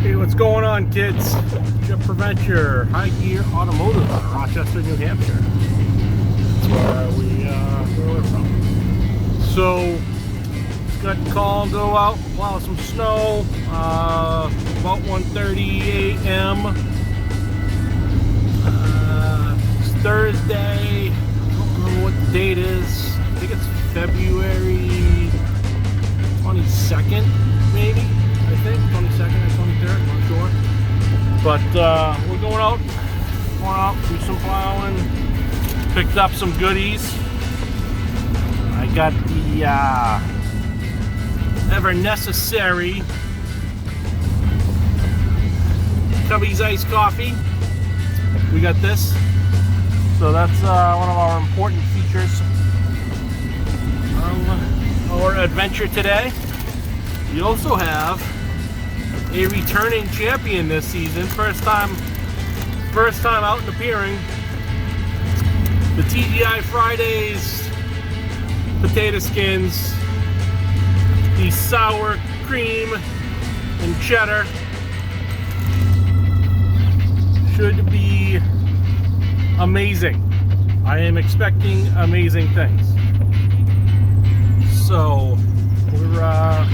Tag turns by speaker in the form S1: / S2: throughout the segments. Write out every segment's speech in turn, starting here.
S1: Hey, what's going on, kids? Jeff Preventer, High Gear Automotive out of Rochester, New Hampshire. That's where we're from. So, got the call, go out, plow some snow, about 1:30 a.m. It's Thursday. I don't remember what the date is. I think it's February 22nd, maybe. I think 22nd or 23rd, I'm not sure. But we're going out, do some plowing. Picked up some goodies. I got the ever necessary Cubby's iced coffee. We got this. So that's one of our important features of our adventure today. We also have a returning champion this season. First time out and appearing. The TGI Fridays potato skins, the sour cream and cheddar should be amazing. I am expecting amazing things. So we're gonna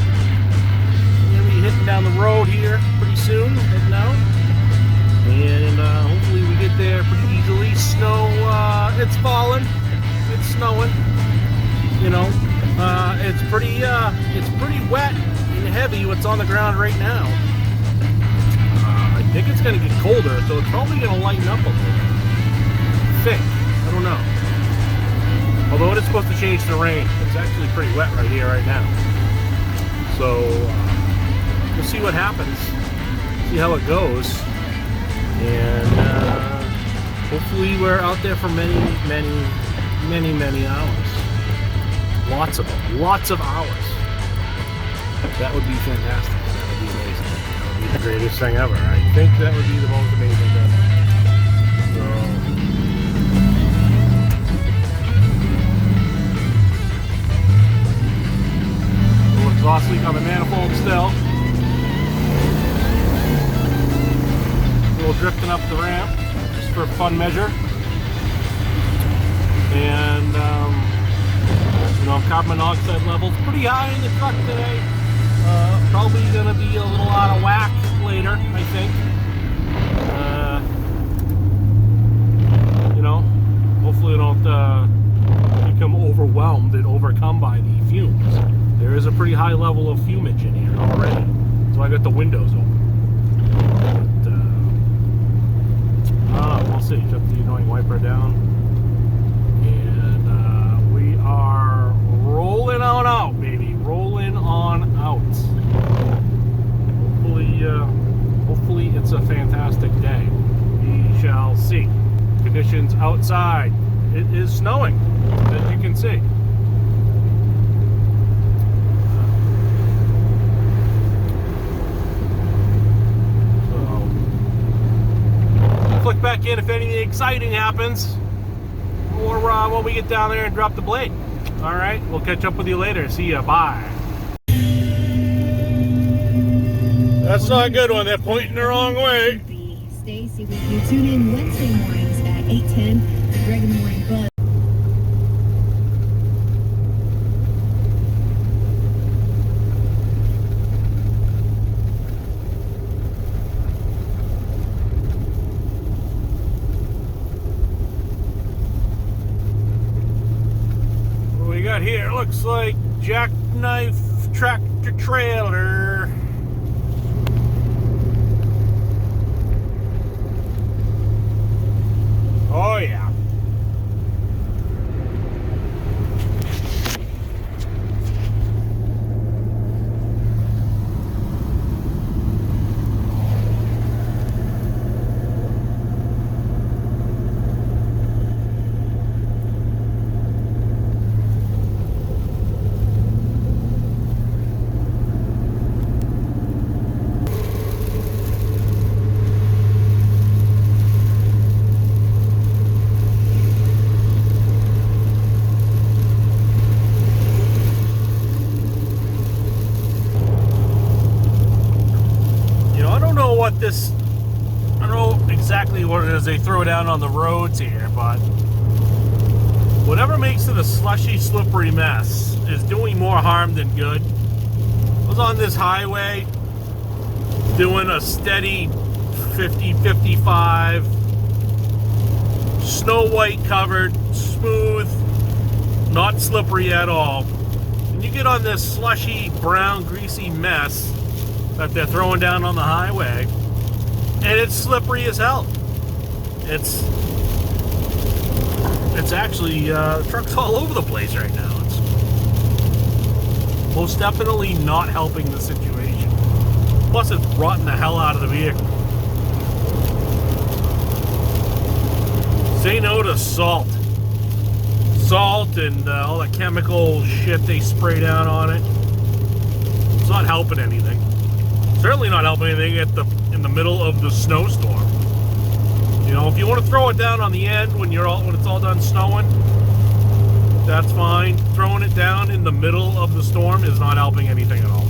S1: be hitting down the road here pretty soon, heading out, and hopefully we get there pretty easily. Snow, it's falling, it's snowing, you know, it's pretty wet and heavy what's on the ground right now. I think it's gonna get colder, so it's probably gonna lighten up a little. I don't know. Although it is supposed to change to rain, it's actually pretty wet right here, right now. So we'll see what happens, see how it goes, and hopefully we're out there for many hours. Lots of hours. That would be fantastic. That would be amazing. That would be the greatest thing ever. I think that would be the most amazing thing. So exhaust leak on the manifold still. A little drifting up the ramp, just for fun measure. And you know, carbon monoxide levels pretty high in the truck today. Probably gonna be a little out of whack later, I think. You know, hopefully I don't become overwhelmed and overcome by the fumes. There is a pretty high level of fumage in here already, so I got the windows open. But we'll see. Took the annoying wiper down, and we are rolling on out, baby. Rolling on out. Hopefully it's a fantastic day. We shall see. Conditions outside. It is snowing, as you can see. Click back in if anything exciting happens, or when we get down there and drop the blade. All right, we'll catch up with you later. See ya. Bye. That's not a good one. They're pointing the wrong way.
S2: Stacy with you. Tune in Wednesday mornings at 8:10. The Greg in the Morning Buzz.
S1: Here looks like jackknife tractor trailer. Oh yeah. exactly what it is they throw down on the roads here, but whatever makes it a slushy, slippery mess is doing more harm than good. I was on this highway doing a steady 50, 55, snow white covered, smooth, not slippery at all. And you get on this slushy, brown, greasy mess that they're throwing down on the highway, and it's slippery as hell. It's actually, the truck's all over the place right now. It's most definitely not helping the situation. Plus, it's rotting the hell out of the vehicle. Say no to salt. Salt and all the chemical shit they spray down on it. It's not helping anything. Certainly not helping anything in the middle of the snowstorm. You know, if you want to throw it down on the end when it's all done snowing, that's fine. Throwing it down in the middle of the storm is not helping anything at all.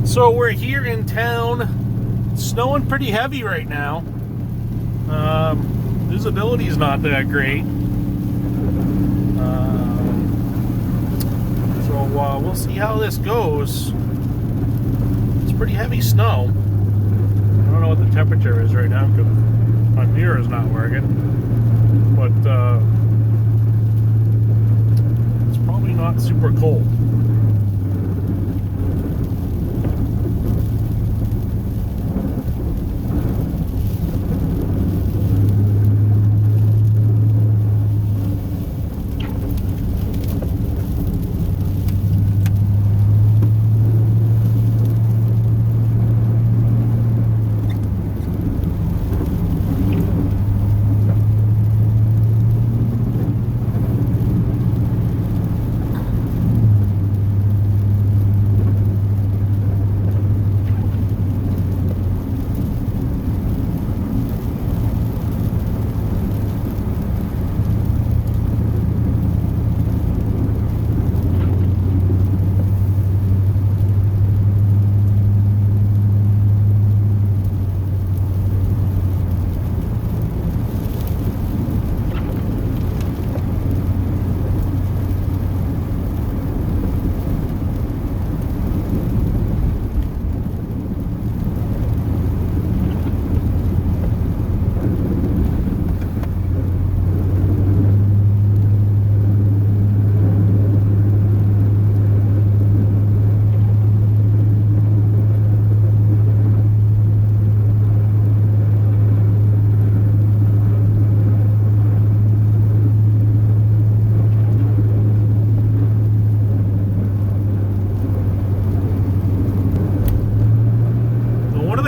S1: So we're here in town. It's snowing pretty heavy right now. Visibility is not that great. So we'll see how this goes. It's pretty heavy snow. I don't know what the temperature is right now because my mirror is not working. But it's probably not super cold.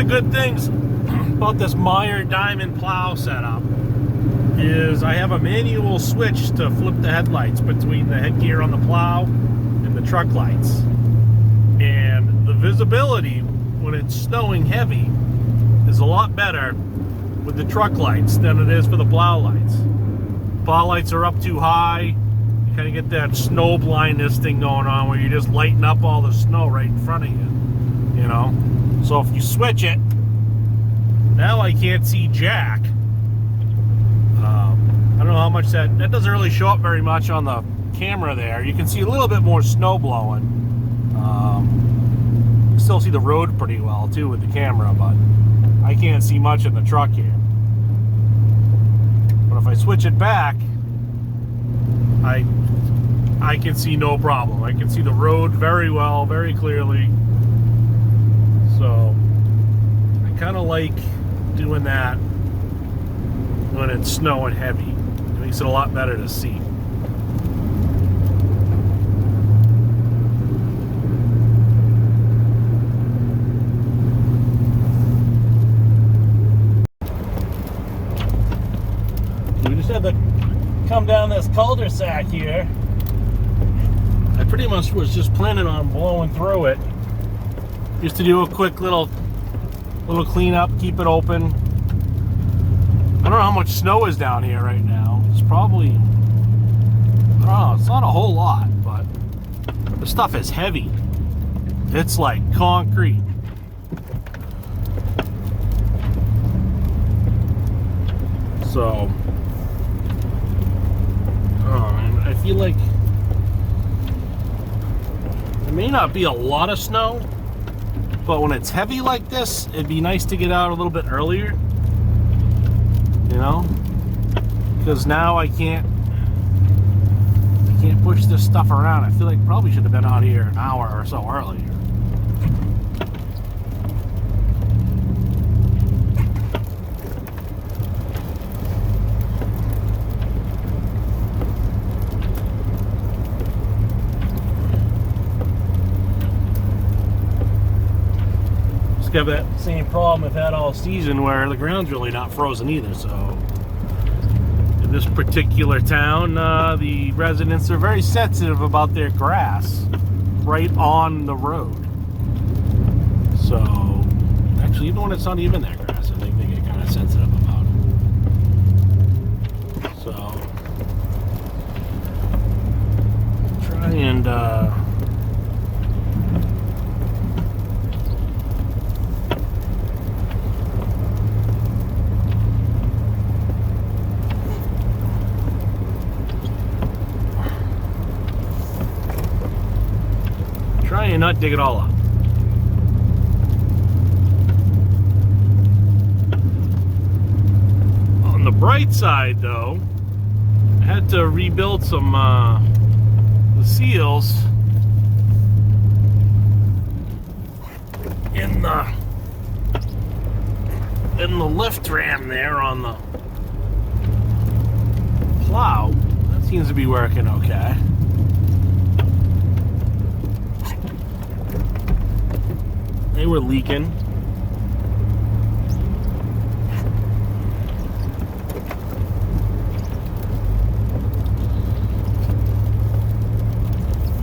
S1: Good things about this Meyer Diamond plow setup is I have a manual switch to flip the headlights between the headgear on the plow and the truck lights, and the visibility when it's snowing heavy is a lot better with the truck lights than it is for the plow lights. Plow lights are up too high, you kind of get that snow blindness thing going on where you're just lighting up all the snow right in front of you, you know. So if you switch it, now I can't see jack. I don't know how much that doesn't really show up very much on the camera there. You can see a little bit more snow blowing. You still see the road pretty well too with the camera, but I can't see much in the truck here. if I switch it back, I can see no problem. I can see the road very well, very clearly. So I kind of like doing that when it's snowing heavy. It makes it a lot better to see. We just had to come down this cul-de-sac here. I pretty much was just planning on blowing through it just to do a quick little cleanup, keep it open. I don't know how much snow is down here right now. It's probably, I don't know, it's not a whole lot, but the stuff is heavy. It's like concrete. So, I feel like there may not be a lot of snow, but when it's heavy like this, it'd be nice to get out a little bit earlier, you know, because now I can't push this stuff around. I feel like probably should have been out here an hour or so earlier. Have that same problem I've had all season where the ground's really not frozen either. So in this particular town, the residents are very sensitive about their grass right on the road. So actually, even when it's not even their grass, I think they get kind of sensitive about it. So try and and not dig it all up. On the bright side, though, I had to rebuild some the seals in the lift ram there on the plow. That seems to be working okay. They were leaking.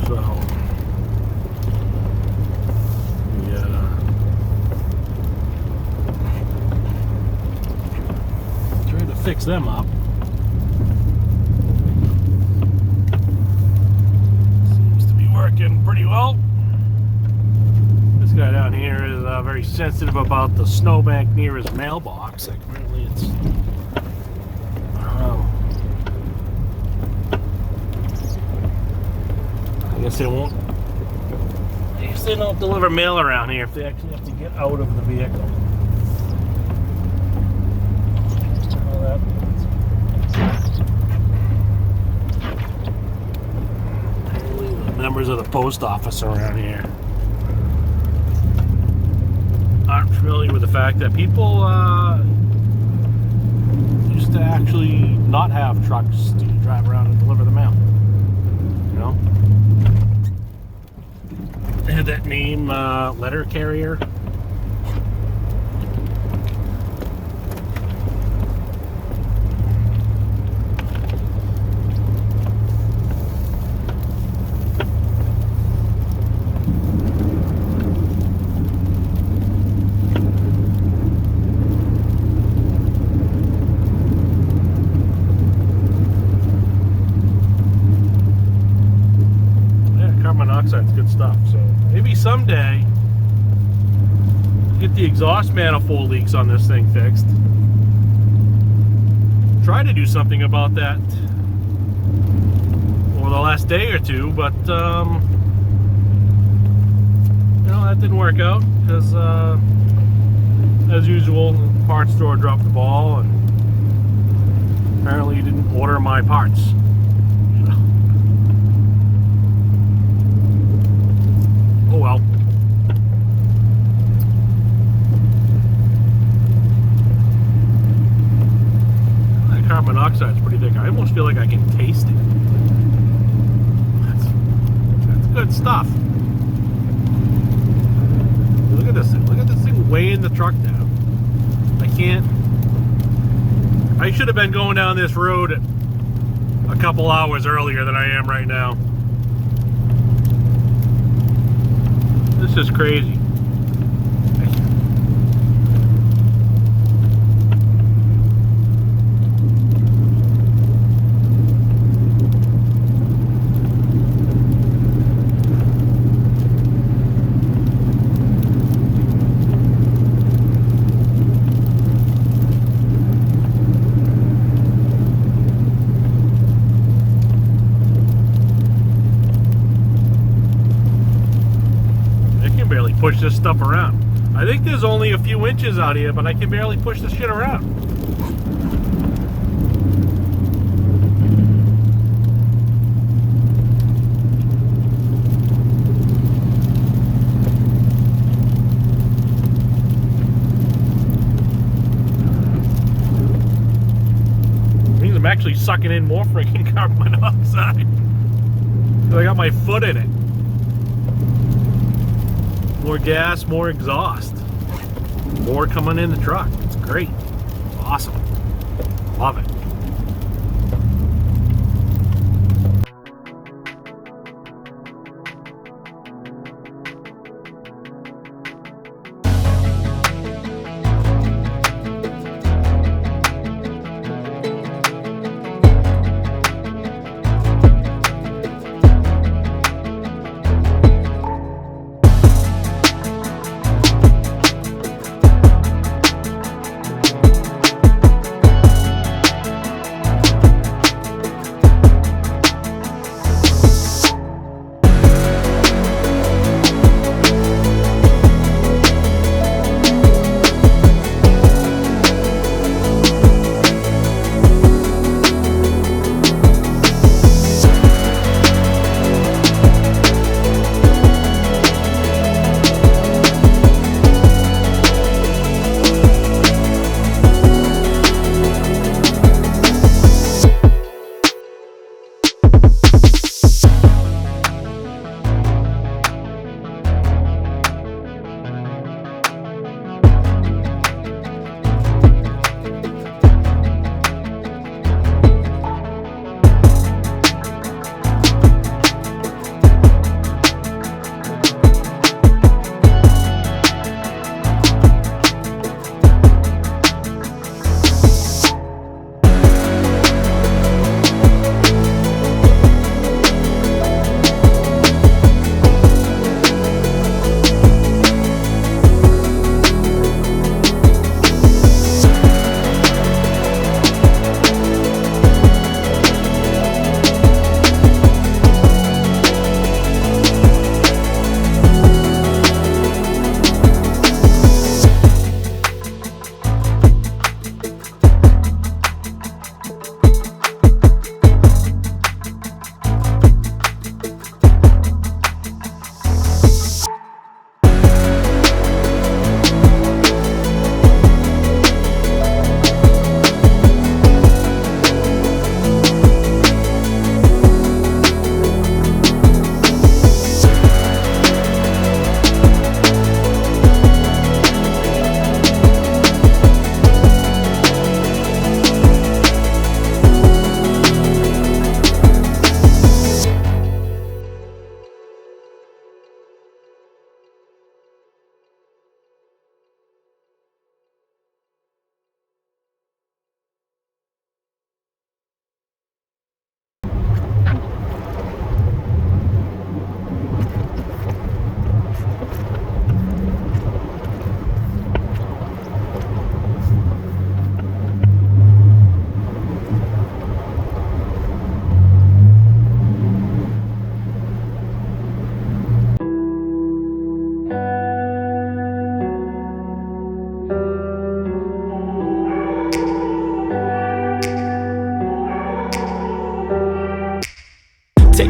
S1: So, yeah. Trying to fix them up. Seems to be working pretty well. This guy down here is very sensitive about the snowbank near his mailbox. Like, apparently it's, I don't know. I guess they won't. I guess they don't deliver mail around here if they actually have to get out of the vehicle. All that. Apparently the members of the post office around here aren't familiar with the fact that people used to actually not have trucks to drive around and deliver the mail. You know? They had that name, letter carrier. Monoxide's good stuff. So maybe someday get the exhaust manifold leaks on this thing fixed. Try to do something about that over the last day or two, but you know, that didn't work out because as usual, the parts store dropped the ball, and Apparently you didn't order my parts. Oh well. That carbon monoxide is pretty thick. I almost feel like I can taste it. That's good stuff. Look at this thing. Look at this thing weighing the truck down. I should have been going down this road a couple hours earlier than I am right now. This is crazy. Push this stuff around. I think there's only a few inches out here, but I can barely push this shit around. It means I'm actually sucking in more freaking carbon monoxide. I got my foot in it. More gas, more exhaust. More coming in the truck. It's great. Awesome. Love it.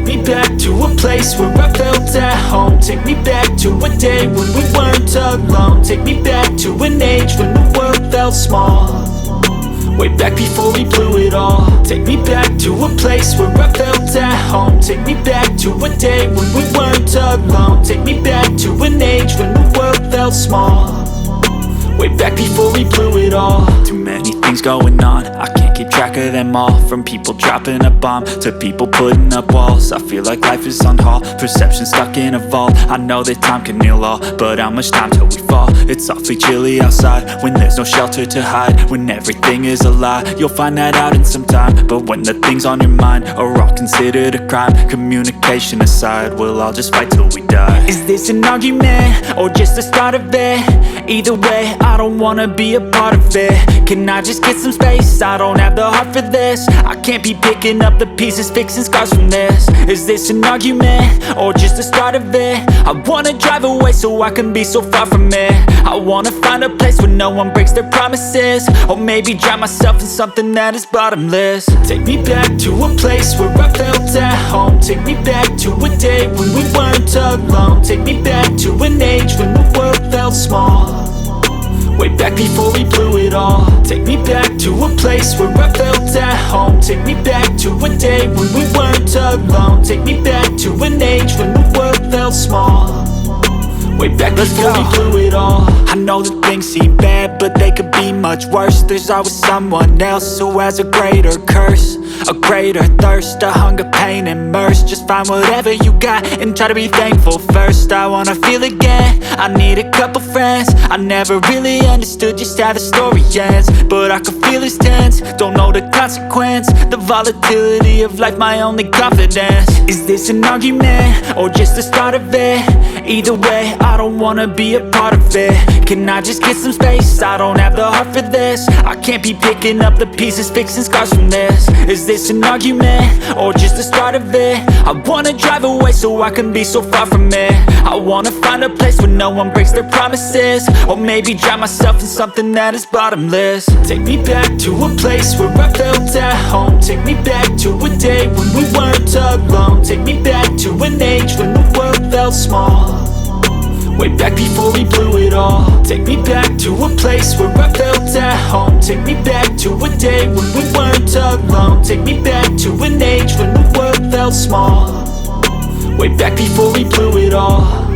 S3: me back to a place where I felt at home. Take me back to a day when we weren't alone. Take me back to an age when the world felt small, way back before we blew it all. Take me back to a place where I felt at home. Take me back to a day when we weren't alone. Take me back to an age when the world felt small, way back before we blew it all. Too many things going on, I can't keep track of them all. From people dropping a bomb to people putting up walls. I feel like life is on hold, perception stuck in a vault. I know that time can heal all, but how much time till we fall? It's awfully chilly outside when there's no shelter to hide. When everything is a lie, you'll find that out in some time. But when the things on your mind are all considered a crime, communication aside, we'll all just fight till we die. Is this an argument or just the start of it? Either way, I don't wanna be a part of it. Can I just get some space? I don't have the heart for this. I can't be picking up the pieces, fixing scars from this. Is this an argument or just the start of it? I wanna drive away so I can be so far from it. I wanna find a place where no one breaks their promises, or maybe drown myself in something that is bottomless. Take me back to a place where I felt at home. Take me back to a day when we weren't alone. Take me back to an age when the world felt small, way back before we blew it all. Take me back to a place where I felt at home. Take me back to a day when we weren't alone. Take me back to an age when the world felt small, way back before we blew it all. I know that things seem bad, but they could be much worse. There's always someone else who has a greater curse, a greater thirst, a hunger, pain, and mercy. Just find whatever you got and try to be thankful first. I wanna feel again, I need a couple friends. I never really understood just how the story ends, but I can feel it's tense, don't know the consequence. The volatility of life, my only confidence. Is this an argument or just the start of it? Either way, I don't wanna be a part of it. Can I just get some space? I don't have the heart for this. I can't be picking up the pieces, fixing scars from this. Is this an argument or just the start of it? I wanna drive away so I can be so far from it. I wanna find a place where no one breaks their promises, or maybe drown myself in something that is bottomless. Take me back to a place where I felt at home. Take me back to a day when we weren't alone. Take me back to an age when the world felt small, way back before we blew it all. Take me back to a place where I felt at home. Take me back to a day when we weren't alone. Take me back to an age when the world felt small, way back before we blew it all.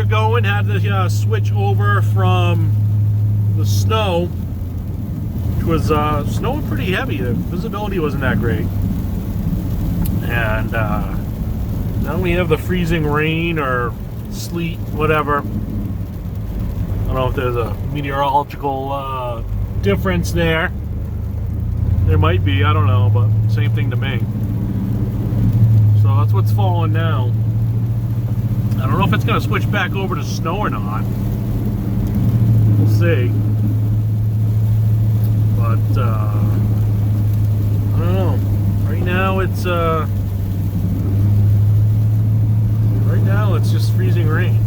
S1: Going, had to switch over from the snow, which was snowing pretty heavy. The visibility wasn't that great, and now we have the freezing rain or sleet, whatever. I don't know if there's a meteorological difference there. There might be, I don't know, but same thing to me. So that's what's falling now. I don't know if it's going to switch back over to snow or not. We'll see. But, I don't know. Right now it's just freezing rain.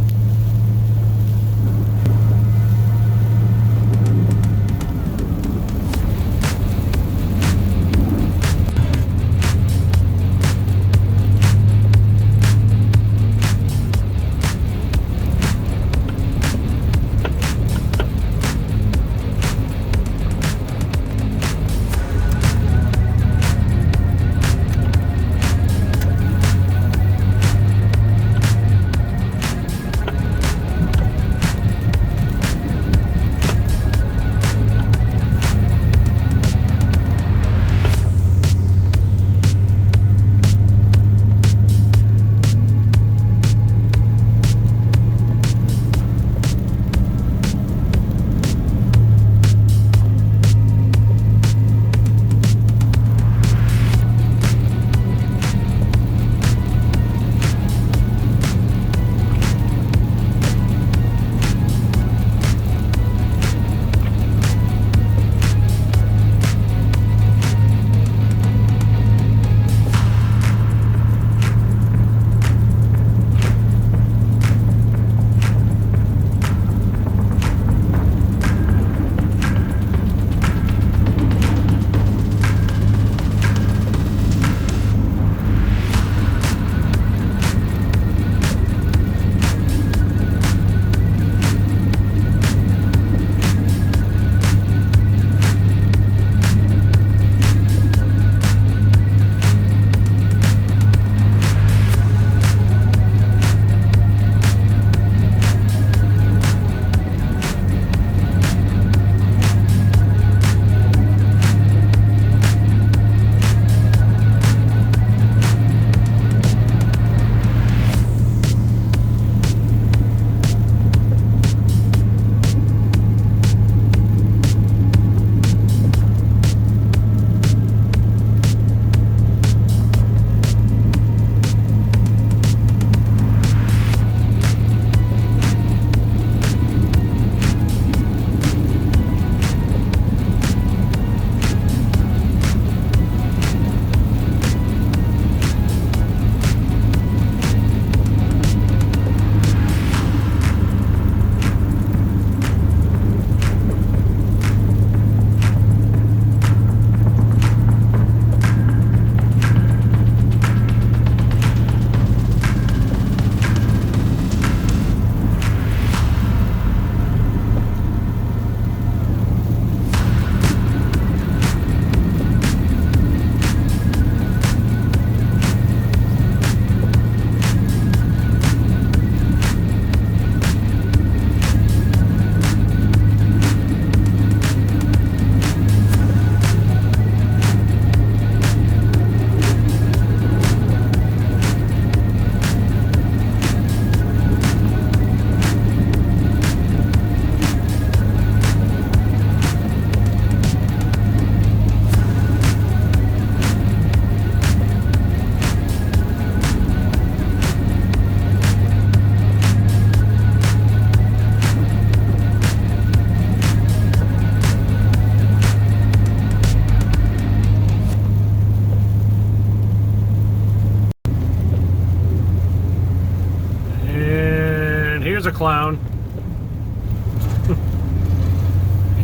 S1: clown.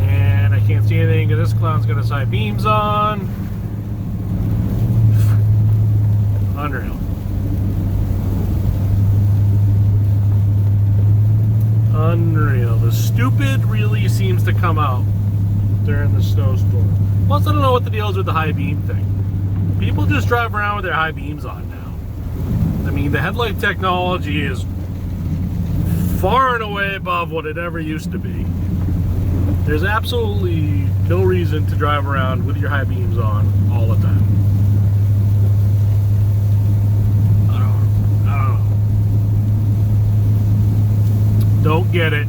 S1: And I can't see anything because this clown's got his high beams on. Unreal. Unreal. The stupid really seems to come out during the snowstorm. Plus, I don't know what the deal is with the high beam thing. People just drive around with their high beams on now. I mean, the headlight technology is far and away above what it ever used to be. There's absolutely no reason to drive around with your high beams on all the time. I don't know. Don't get it.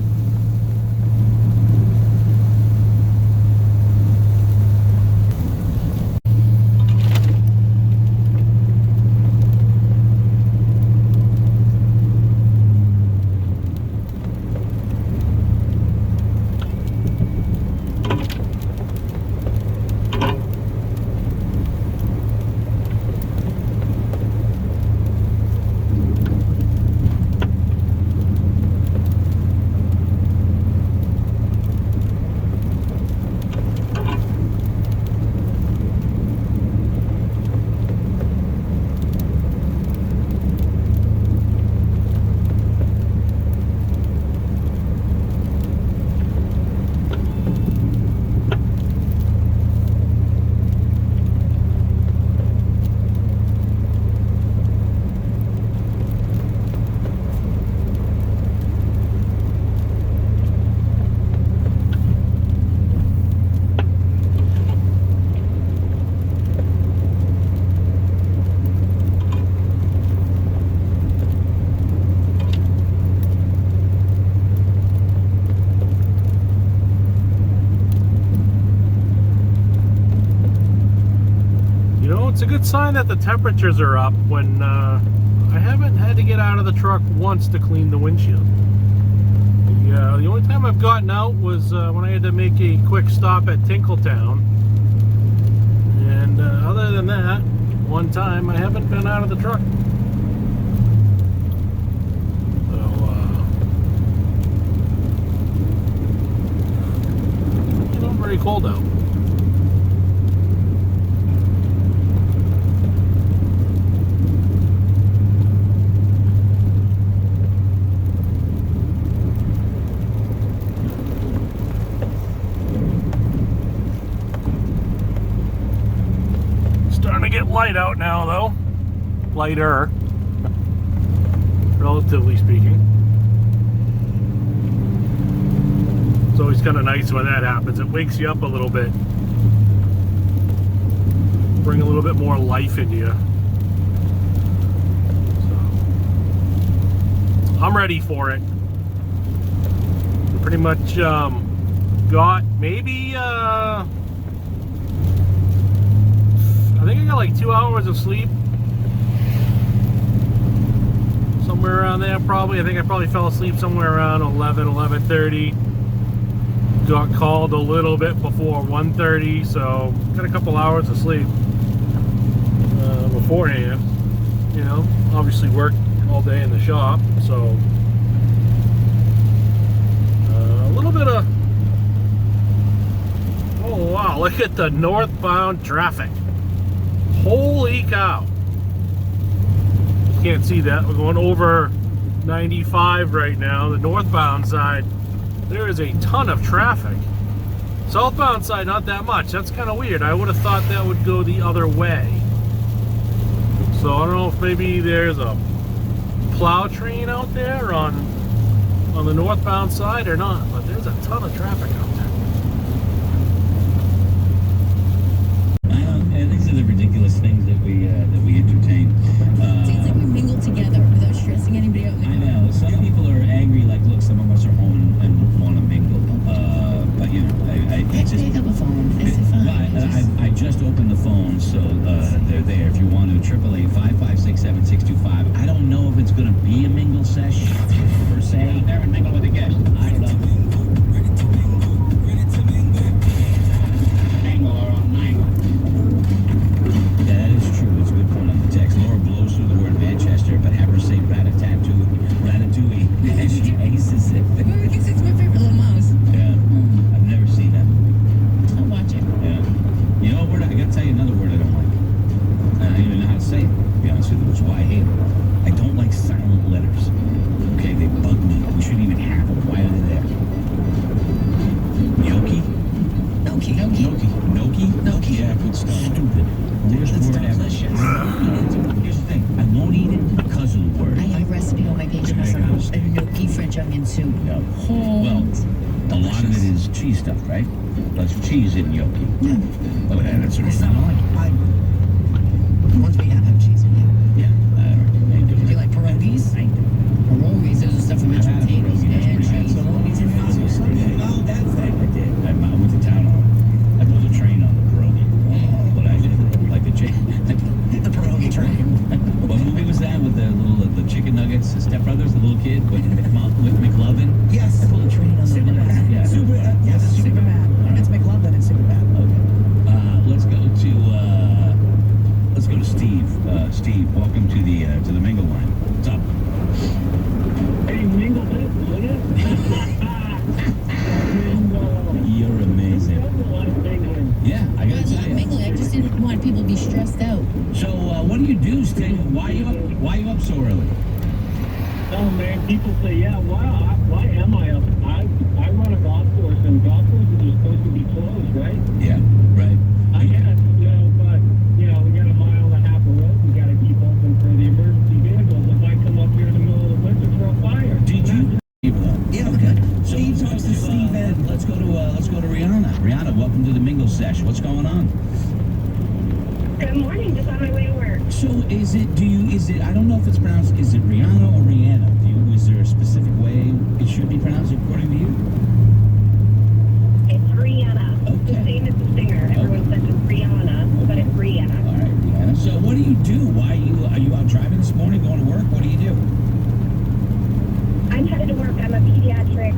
S1: It's a good sign that the temperatures are up when I haven't had to get out of the truck once to clean the windshield. The only time I've gotten out was when I had to make a quick stop at Tinkletown. And other than that, one time I haven't been out of the truck. So, very cold out. Get light out now though. Lighter, relatively speaking. It's always kind of nice when that happens. It wakes you up a little bit, bring a little bit more life into you. So, I'm ready for it. Pretty much got maybe I think I got like 2 hours of sleep. Somewhere around there probably. I think I probably fell asleep somewhere around 11:30. Got called a little bit before 1:30, so got a couple hours of sleep beforehand. You know, obviously worked all day in the shop, so a little bit of... Oh wow, look at the northbound traffic. Holy cow. You can't see that. We're going over 95 right now. The northbound side, there is a ton of traffic. Southbound side, not that much. That's kind of weird. I would have thought that would go the other way. So I don't know if maybe there's a plow train out there on the northbound side or not, but there's a ton of traffic out there.
S4: These are the ridiculous things that we entertain.
S2: Seems like we mingle together without stressing anybody out.
S4: I know. Some people are angry, like, look, some of us are home and want to mingle. But, you know, I just...
S2: Pick up a phone. It's fine.
S4: I just opened the phone, so they're there. If you want to, 888-556-7625. I don't know if it's going to be a mingle sesh, per se. There and mingle with a guest. I don't know. Mingle or unmingle. Yeah, that is true. It's a good point on the text. Laura blows through the word Manchester, but have her say ratatouille. Ratatouille. She aces like silent letters. Okay, they bug me. We shouldn't even have them. Why are they there? Gnocchi?
S5: Gnocchi.
S4: Gnocchi? Yeah, good stuff. Stupid. Worst
S5: That's
S4: word ever.
S5: delicious.
S4: Here's the thing. I won't eat it because of the word.
S5: I have a recipe on my page myself. A gnocchi French onion soup.
S4: No. Well, a lot of it is cheese stuff, right? That's cheese in gnocchi.
S5: Yeah.
S4: Oh, that's what
S5: It's
S4: it's
S5: not
S4: not.
S5: the ones we have cheese in it.
S4: Yeah. I ain't doing
S5: Do you
S4: it.
S5: like pierogies?
S4: I ain't doing it.
S5: Pierogies, those are stuff from mashed
S4: I've had a
S5: potatoes
S4: pierogi, that's
S5: and
S4: pretty
S5: cheese.
S4: good.
S5: Pierogies and
S4: Obviously,
S5: meatballs.
S4: yeah. Oh, that thing I did. I went to town on it. I pulled a train on the pierogi. But I did. Like the chicken.
S5: The pierogi train.
S4: What movie was that with the chicken nuggets? The Step Brothers, the little kid with McLovin?
S5: Yes.
S4: I pulled a train on the
S5: Superbad.
S4: Yeah.
S5: Yes, Superbad. It's McLovin and Superbad.
S4: Okay. Let's go to Steve. Steve, welcome to the Mingle line. What's up?
S6: Hey, mingle this, will ya?
S4: You're amazing. Yeah, I
S5: I
S4: gotta
S5: love
S4: tell you.
S5: mingling. I just didn't want people to be stressed out.
S4: So, what do you do, Steve? Why are you up so early?
S6: Oh man, people say, yeah, why am I up? I run a golf course, and golf courses are supposed to be closed, right?
S4: Yeah, right.
S6: I guess, but we got a mile and a half of road we got to keep open for the emergency vehicles that might come up here in the middle of the winter for a fire.
S4: Did you?
S5: Yeah,
S4: Okay. So
S5: Steve talks to Steve and
S4: let's go to Rihanna. Rihanna, welcome to the Mingle Sesh. What's going on?
S7: Good morning, just on my way to work.
S4: So is it I don't know if it's pronounced, is it Rihanna or Rihanna? Is there a specific way it should be pronounced according to you?
S7: It's Rihanna.
S4: Okay.
S7: The same as the singer. Everyone says it's Rihanna, but it's Rihanna.
S4: All right, Rihanna. So what do you do? Are you out driving this morning, going to work? What do you do?
S7: I'm headed to work. I'm a pediatric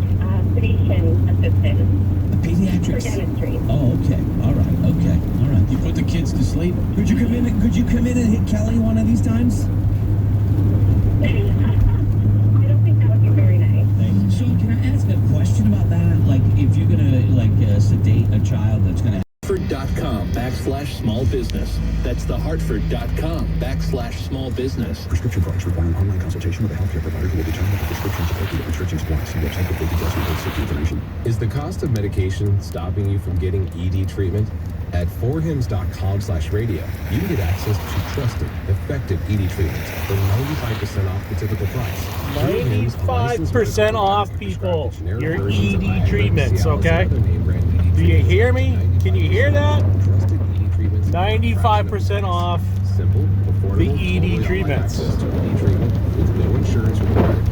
S7: sedation assistant
S4: A
S7: for
S4: pediatrics.
S7: dentistry.
S4: Oh, okay. All right. Okay. All right. You put the kids to sleep?
S5: Could you come in and hit Kelly one of these times?
S7: I don't think that would be very nice.
S4: So can I ask a question about that? Like, if you're gonna sedate a child that's gonna
S8: Hartford.com/small business. That's thehartford.com/small business.
S9: Prescription products require an online consultation with a healthcare provider who will determine if the prescription is appropriate. Restrictions apply. See website for full details and safety information.
S10: Is the cost of medication stopping you from getting ED treatment? At forhims.com/radio, you can get access to trusted, effective ED treatments for 95% off the typical price.
S1: 95% off, people. Your ED treatments, okay? Do you hear me? Can you hear that? 95% off
S10: Simple, affordable,
S1: the ED
S10: totally online
S1: treatments.
S10: access to ED treatment with no insurance required.